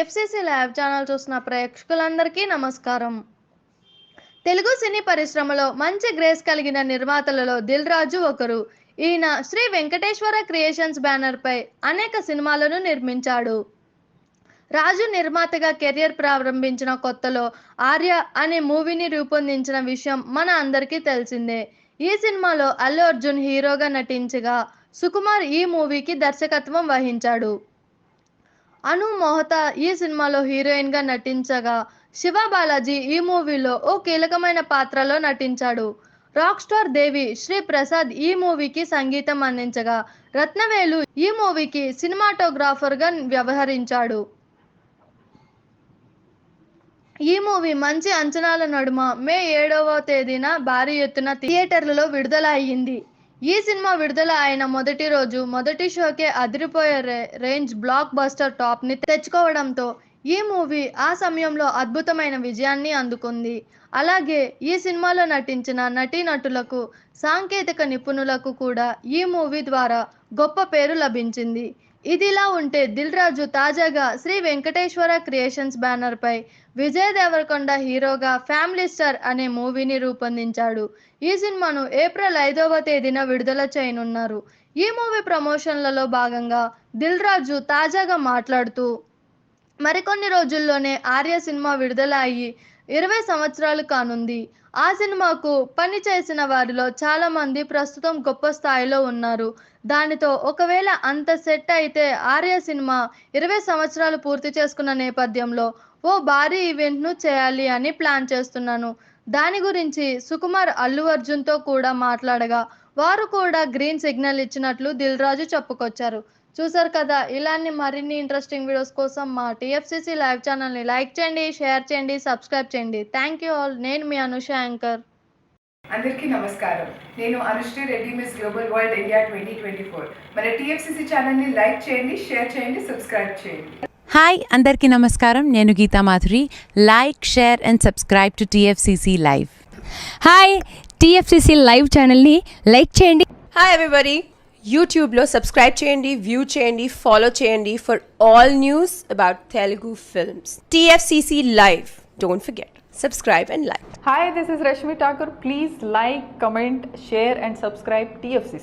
FCC live channel చూసిన ప్రేక్షకులందరికీ నమస్కారం. తెలుగు సినీ పరిశ్రమలో మంచి గ్రేస్ కలిగిన నిర్మాతలలో దిల్ రాజు ఒకరు. ఈయన శ్రీ వెంకటేశ్వర క్రియేషన్స్ బ్యానర్పై అనేక సినిమాలను నిర్మించాడు. రాజు నిర్మాతగా కెరియర్ ప్రారంభించిన కొత్తలో ఆర్య అనే మూవీని రూపొందించిన విషయం మన అందరికీ తెలిసిందే. ఈ సినిమాలో అల్లు అర్జున్ హీరోగా నటించగా సుకుమార్ ఈ మూవీకి దర్శకత్వం వహించాడు. అను మోహతా ఈ సినిమాలో హీరోయిన్గా నటించగా శివ బాలాజీ ఈ మూవీలో ఓ కీలకమైన పాత్రలో నటించాడు. రాక్ స్టార్ దేవి శ్రీ ప్రసాద్ ఈ మూవీకి సంగీతం అందించగా రత్నవేలు ఈ మూవీకి సినిమాటోగ్రాఫర్గా వ్యవహరించాడు. ఈ మూవీ మంచి అంచనాల నడుమ మే 7వ తేదీన భారీ ఎత్తున థియేటర్లలో విడుదల అయ్యింది. ఈ సినిమా విడుదల అయిన మొదటి రోజు మొదటి షోకే అదిరిపోయే రేంజ్ బ్లాక్ బస్టర్ టాప్ని తెచ్చుకోవడంతో ఈ మూవీ ఆ సమయంలో అద్భుతమైన విజయాన్ని అందుకుంది. అలాగే ఈ సినిమాలో నటించిన నటీనటులకు, సాంకేతిక నిపుణులకు కూడా ఈ మూవీ ద్వారా గొప్ప పేరు లభించింది. ఇదిలా ఉంటే దిల్ రాజు తాజాగా శ్రీ వెంకటేశ్వర క్రియేషన్స్ బ్యానర్పై విజయ్ దేవరకొండ హీరోగా ఫ్యామిలీ స్టార్ అనే మూవీని రూపొందించాడు. ఈ సినిమాను ఏప్రిల్ 5వ తేదీన విడుదల చేయనున్నారు. ఈ మూవీ ప్రమోషన్లలో భాగంగా దిల్ రాజు తాజాగా మాట్లాడుతూ మరికొన్ని రోజుల్లోనే ఆర్య సినిమా విడుదల అయ్యి 20 సంవత్సరాలు కానుంది. ఆ సినిమాకు పని చేసిన వారిలో చాలా మంది ప్రస్తుతం గొప్ప స్థాయిలో ఉన్నారు. దానితో ఒకవేళ అంత సెట్ అయితే ఆర్య సినిమా 20 సంవత్సరాలు పూర్తి చేసుకున్న నేపథ్యంలో ఓ భారీ ఈవెంట్ను చేయాలి అని ప్లాన్ చేస్తున్నాను. దాని గురించి సుకుమార్ అల్లు అర్జున్తో కూడా మాట్లాడగా వారు కూడా గ్రీన్ సిగ్నల్ ఇచ్చినట్లు దిల్ రాజు చెప్పుకొచ్చారు. చూసారు కదా, ఇలాంటి మరిన్ని ఇంట్రెస్టింగ్ వీడియోస్ కోసం మా టీఎఫ్సిసి లైవ్ ఛానల్ని లైక్ చేయండి, షేర్ చేయండి, సబ్స్క్రైబ్ చేయండి. Thank you all. నేను మీ అనుష యాంకర్. అందరికీ నమస్కారం. నేను Anusri Reddy, miss global world India 2024. మన టీఎఫ్సిసి ఛానల్ని లైక్ చేయండి, షేర్ చేయండి, సబ్స్క్రైబ్ చేయండి. హాయ్ అందరికీ నమస్కారం. నేను Geetha Madhuri. Like, share and subscribe to TFCC live. Hi, TFCC live ఛానల్ని లైక్ చేయండి. హాయ్ ఎవ్రీబడి, యూట్యూబ్లో సబ్స్క్రైబ్ చేయండి, వ్యూ చేయండి, ఫాలో చేయండి for all news about Telugu films. TFCC live, don't forget, subscribe and like. Hi, this is Rashmi Thakur. Please like, comment, share and subscribe TFCC.